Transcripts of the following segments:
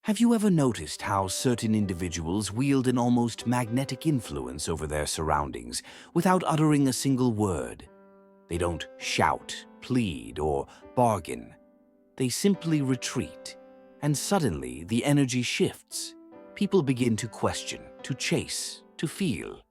Have you ever noticed how certain individuals wield an almost magnetic influence over their surroundings without uttering a single word? They don't shout, plead, or bargain. They simply retreat, and suddenly the energy shifts. People begin to question, to chase, to feel.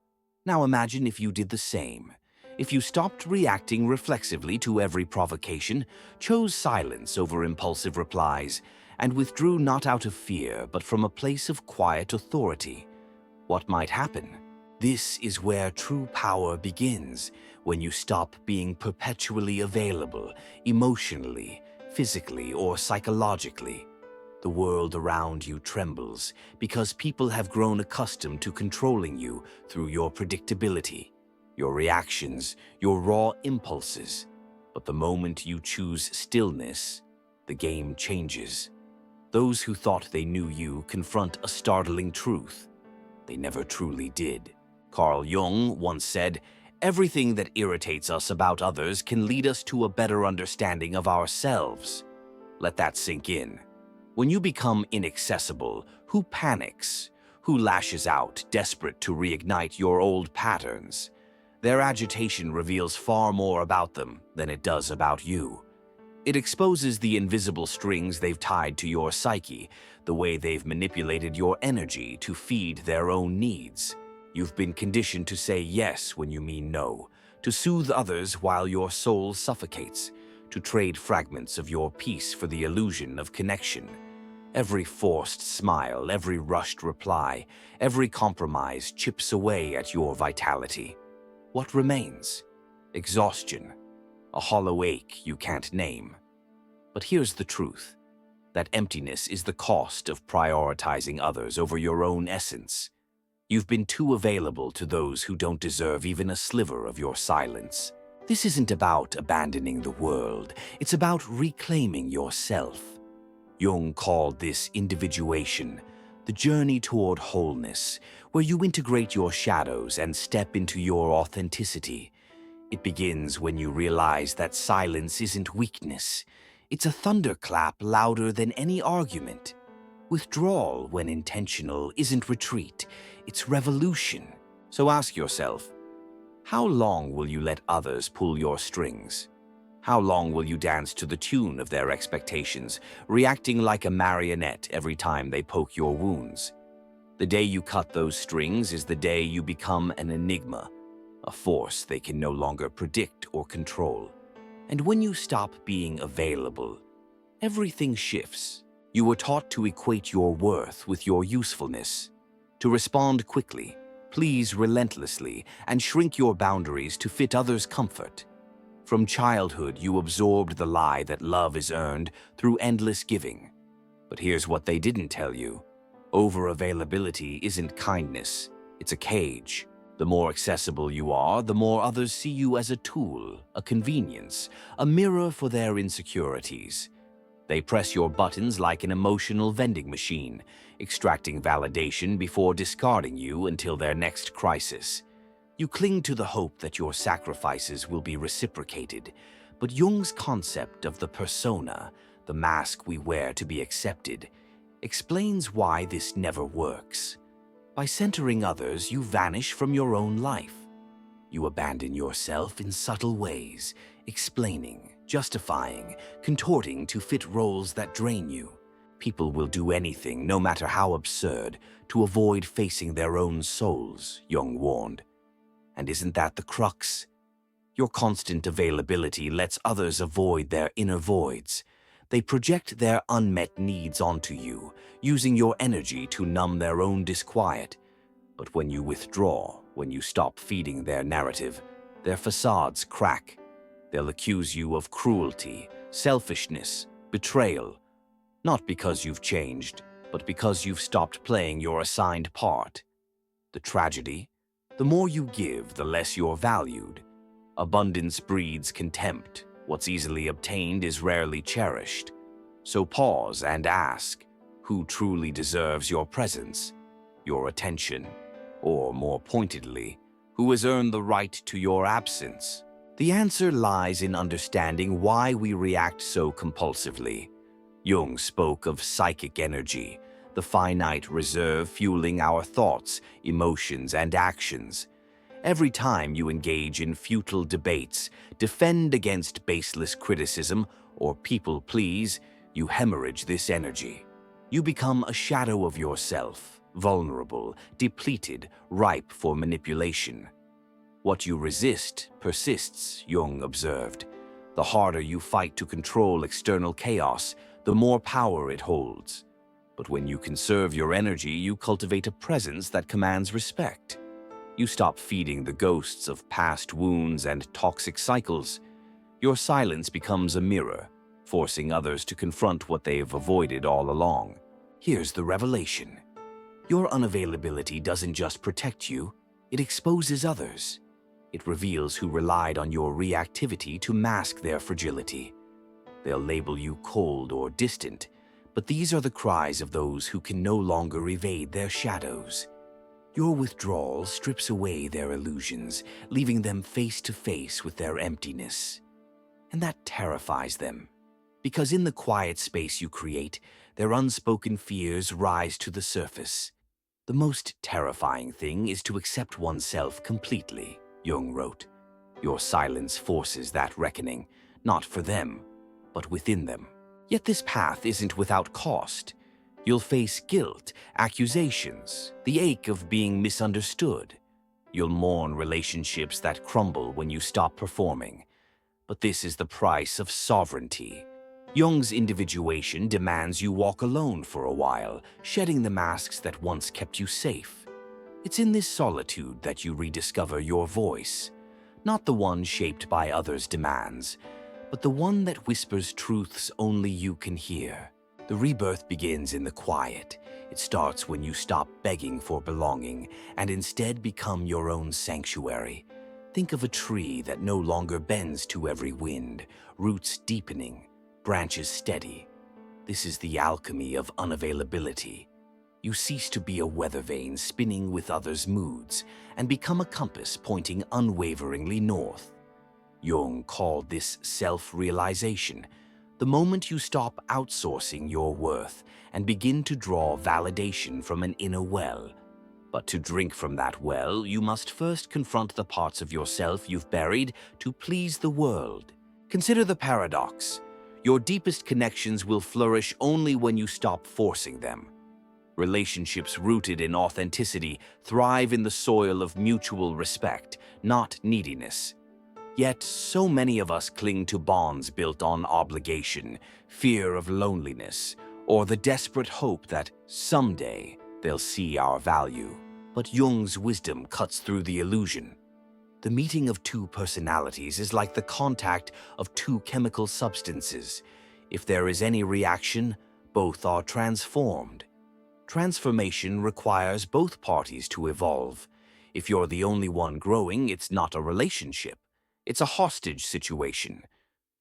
Now imagine if you did the same. If you stopped reacting reflexively to every provocation, chose silence over impulsive replies, and withdrew not out of fear but from a place of quiet authority, what might happen? This is where true power begins, when you stop being perpetually available, emotionally, physically, or psychologically. The world around you trembles because people have grown accustomed to controlling you through your predictability, your reactions, your raw impulses. But the moment you choose stillness, the game changes. Those who thought they knew you confront a startling truth. They never truly did. Carl Jung once said, "Everything that irritates us about others can lead us to a better understanding of ourselves." Let that sink in. When you become inaccessible, who panics? Who lashes out, desperate to reignite your old patterns? Their agitation reveals far more about them than it does about you. It exposes the invisible strings they've tied to your psyche, the way they've manipulated your energy to feed their own needs. You've been conditioned to say yes when you mean no, to soothe others while your soul suffocates, to trade fragments of your peace for the illusion of connection. Every forced smile, every rushed reply, every compromise chips away at your vitality. What remains? Exhaustion, a hollow ache you can't name. But here's the truth. That emptiness is the cost of prioritizing others over your own essence. You've been too available to those who don't deserve even a sliver of your silence. This isn't about abandoning the world, it's about reclaiming yourself. Jung called this individuation, the journey toward wholeness, where you integrate your shadows and step into your authenticity. It begins when you realize that silence isn't weakness. It's a thunderclap louder than any argument. Withdrawal, when intentional, isn't retreat, it's revolution. So ask yourself, how long will you let others pull your strings? How long will you dance to the tune of their expectations, reacting like a marionette every time they poke your wounds? The day you cut those strings is the day you become an enigma, a force they can no longer predict or control. And when you stop being available, everything shifts. You were taught to equate your worth with your usefulness, to respond quickly, please relentlessly, and shrink your boundaries to fit others' comfort. From childhood, you absorbed the lie that love is earned through endless giving. But here's what they didn't tell you. Over-availability isn't kindness, it's a cage. The more accessible you are, the more others see you as a tool, a convenience, a mirror for their insecurities. They press your buttons like an emotional vending machine, extracting validation before discarding you until their next crisis. You cling to the hope that your sacrifices will be reciprocated, but Jung's concept of the persona, the mask we wear to be accepted, explains why this never works. By centering others, you vanish from your own life. You abandon yourself in subtle ways, explaining, justifying, contorting to fit roles that drain you. People will do anything, no matter how absurd, to avoid facing their own souls, Jung warned. And isn't that the crux? Your constant availability lets others avoid their inner voids. They project their unmet needs onto you, using your energy to numb their own disquiet. But when you withdraw, when you stop feeding their narrative, their facades crack. They'll accuse you of cruelty, selfishness, betrayal. Not because you've changed, but because you've stopped playing your assigned part. The tragedy? The more you give, the less you're valued. Abundance breeds contempt. What's easily obtained is rarely cherished. So pause and ask, who truly deserves your presence, your attention? Or more pointedly, who has earned the right to your absence? The answer lies in understanding why we react so compulsively. Jung spoke of psychic energy, the finite reserve fueling our thoughts, emotions, and actions. Every time you engage in futile debates, defend against baseless criticism, or people please, you hemorrhage this energy. You become a shadow of yourself, vulnerable, depleted, ripe for manipulation. What you resist persists, Jung observed. The harder you fight to control external chaos, the more power it holds. But when you conserve your energy, you cultivate a presence that commands respect. You stop feeding the ghosts of past wounds and toxic cycles. Your silence becomes a mirror, forcing others to confront what they've avoided all along. Here's the revelation. Your unavailability doesn't just protect you, it exposes others. It reveals who relied on your reactivity to mask their fragility. They'll label you cold or distant, but these are the cries of those who can no longer evade their shadows. Your withdrawal strips away their illusions, leaving them face to face with their emptiness. And that terrifies them, because in the quiet space you create, their unspoken fears rise to the surface. The most terrifying thing is to accept oneself completely, Jung wrote. Your silence forces that reckoning, not for them, but within them. Yet this path isn't without cost. You'll face guilt, accusations, the ache of being misunderstood. You'll mourn relationships that crumble when you stop performing. But this is the price of sovereignty. Jung's individuation demands you walk alone for a while, shedding the masks that once kept you safe. It's in this solitude that you rediscover your voice, not the one shaped by others' demands, but the one that whispers truths only you can hear. The rebirth begins in the quiet. It starts when you stop begging for belonging and instead become your own sanctuary. Think of a tree that no longer bends to every wind, roots deepening, branches steady. This is the alchemy of unavailability. You cease to be a weather vane spinning with others' moods and become a compass pointing unwaveringly north. Jung called this self-realization, the moment you stop outsourcing your worth and begin to draw validation from an inner well. But to drink from that well, you must first confront the parts of yourself you've buried to please the world. Consider the paradox. Your deepest connections will flourish only when you stop forcing them. Relationships rooted in authenticity thrive in the soil of mutual respect, not neediness. Yet, so many of us cling to bonds built on obligation, fear of loneliness, or the desperate hope that someday they'll see our value. But Jung's wisdom cuts through the illusion. The meeting of two personalities is like the contact of two chemical substances. If there is any reaction, both are transformed. Transformation requires both parties to evolve. If you're the only one growing, it's not a relationship. It's a hostage situation.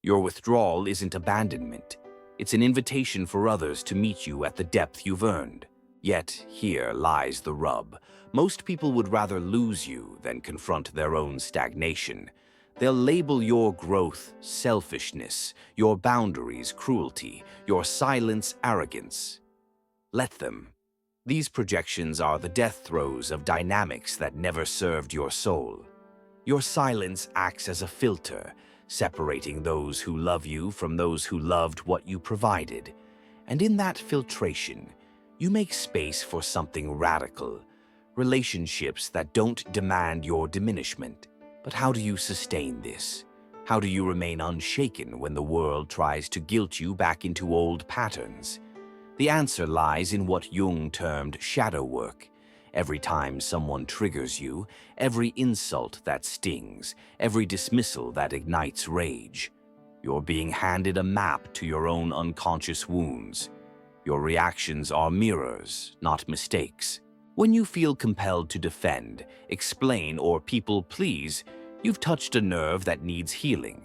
Your withdrawal isn't abandonment. It's an invitation for others to meet you at the depth you've earned. Yet, here lies the rub. Most people would rather lose you than confront their own stagnation. They'll label your growth selfishness, your boundaries cruelty, your silence arrogance. Let them. These projections are the death throes of dynamics that never served your soul. Your silence acts as a filter, separating those who love you from those who loved what you provided. And in that filtration, you make space for something radical, relationships that don't demand your diminishment. But how do you sustain this? How do you remain unshaken when the world tries to guilt you back into old patterns? The answer lies in what Jung termed shadow work. Every time someone triggers you, every insult that stings, every dismissal that ignites rage, you're being handed a map to your own unconscious wounds. Your reactions are mirrors, not mistakes. When you feel compelled to defend, explain, or people please, you've touched a nerve that needs healing.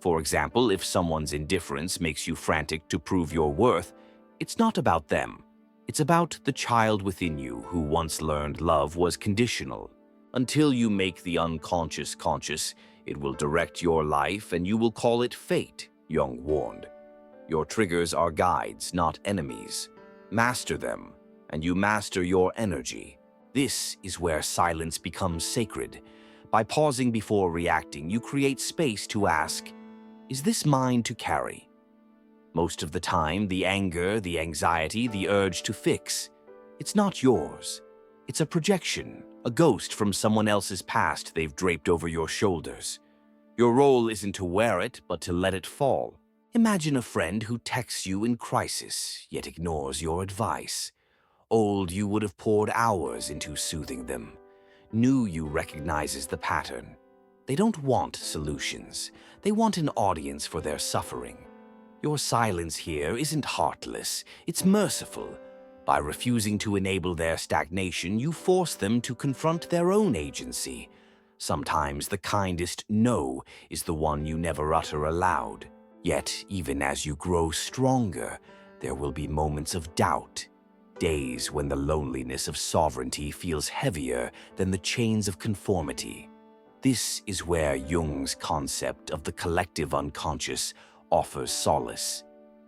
For example, if someone's indifference makes you frantic to prove your worth, it's not about them. It's about the child within you who once learned love was conditional. Until you make the unconscious conscious, it will direct your life and you will call it fate, Jung warned. Your triggers are guides, not enemies. Master them, and you master your energy. This is where silence becomes sacred. By pausing before reacting, you create space to ask, is this mine to carry? Most of the time, the anger, the anxiety, the urge to fix, it's not yours. It's a projection, a ghost from someone else's past they've draped over your shoulders. Your role isn't to wear it, but to let it fall. Imagine a friend who texts you in crisis, yet ignores your advice. Old, you would have poured hours into soothing them. New, you recognizes the pattern. They don't want solutions. They want an audience for their suffering. Your silence here isn't heartless, it's merciful. By refusing to enable their stagnation, you force them to confront their own agency. Sometimes the kindest no is the one you never utter aloud. Yet, even as you grow stronger, there will be moments of doubt. Days when the loneliness of sovereignty feels heavier than the chains of conformity. This is where Jung's concept of the collective unconscious offers solace.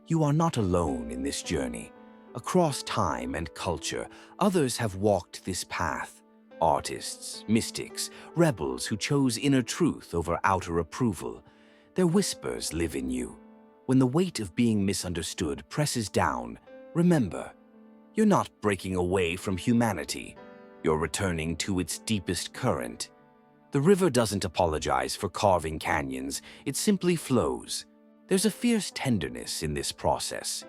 You are not alone in this journey. Across time and culture, others have walked this path. Artists, mystics, rebels who chose inner truth over outer approval. Their whispers live in you. When the weight of being misunderstood presses down, remember, you're not breaking away from humanity. You're returning to its deepest current. The river doesn't apologize for carving canyons, it simply flows. There's a fierce tenderness in this process.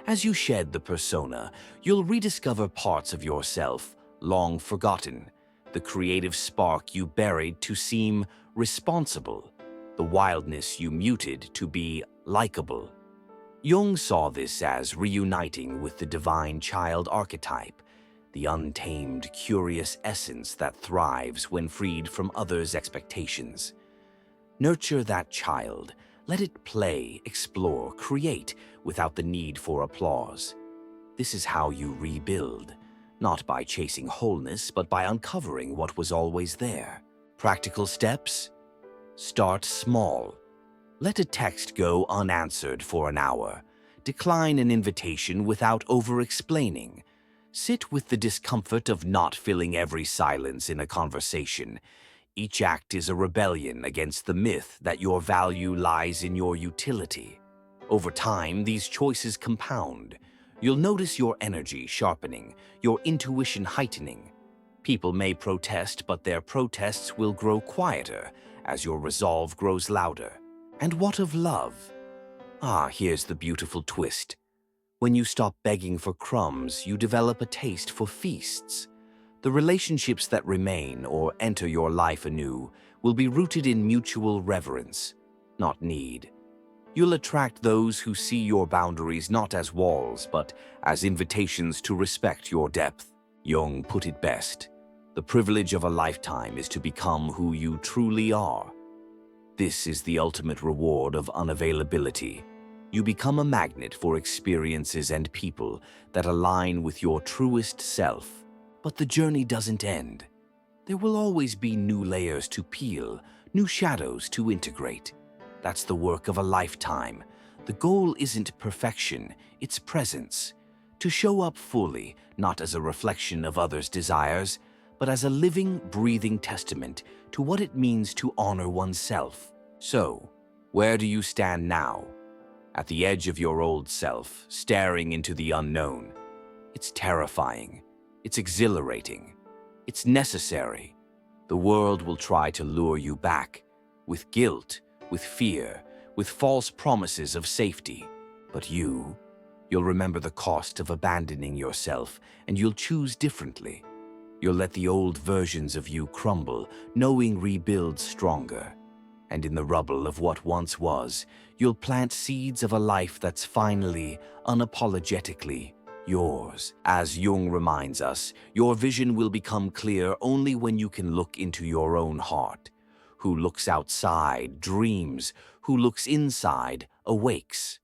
As you shed the persona, you'll rediscover parts of yourself long forgotten, the creative spark you buried to seem responsible, the wildness you muted to be likable. Jung saw this as reuniting with the divine child archetype, the untamed, curious essence that thrives when freed from others' expectations. Nurture that child. Let it play, explore, create without the need for applause. This is how you rebuild, not by chasing wholeness, but by uncovering what was always there. Practical steps? Start small. Let a text go unanswered for an hour. Decline an invitation without over-explaining. Sit with the discomfort of not filling every silence in a conversation. Each act is a rebellion against the myth that your value lies in your utility. Over time, these choices compound. You'll notice your energy sharpening, your intuition heightening. People may protest, but their protests will grow quieter as your resolve grows louder. And what of love? Here's the beautiful twist. When you stop begging for crumbs, you develop a taste for feasts. The relationships that remain or enter your life anew will be rooted in mutual reverence, not need. You'll attract those who see your boundaries not as walls, but as invitations to respect your depth. Jung put it best. The privilege of a lifetime is to become who you truly are. This is the ultimate reward of unavailability. You become a magnet for experiences and people that align with your truest self. But the journey doesn't end. There will always be new layers to peel, new shadows to integrate. That's the work of a lifetime. The goal isn't perfection, it's presence. To show up fully, not as a reflection of others' desires, but as a living, breathing testament to what it means to honor oneself. So, where do you stand now? At the edge of your old self, staring into the unknown. It's terrifying. It's exhilarating. It's necessary. The world will try to lure you back, with guilt, with fear, with false promises of safety. But you'll remember the cost of abandoning yourself, and you'll choose differently. You'll let the old versions of you crumble, knowing rebuilds stronger. And in the rubble of what once was, you'll plant seeds of a life that's finally, unapologetically, yours. As Jung reminds us, your vision will become clear only when you can look into your own heart. Who looks outside dreams, who looks inside awakes.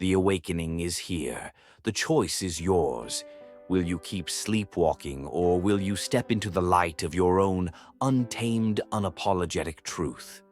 The awakening is here. The choice is yours. Will you keep sleepwalking, or will you step into the light of your own untamed, unapologetic truth?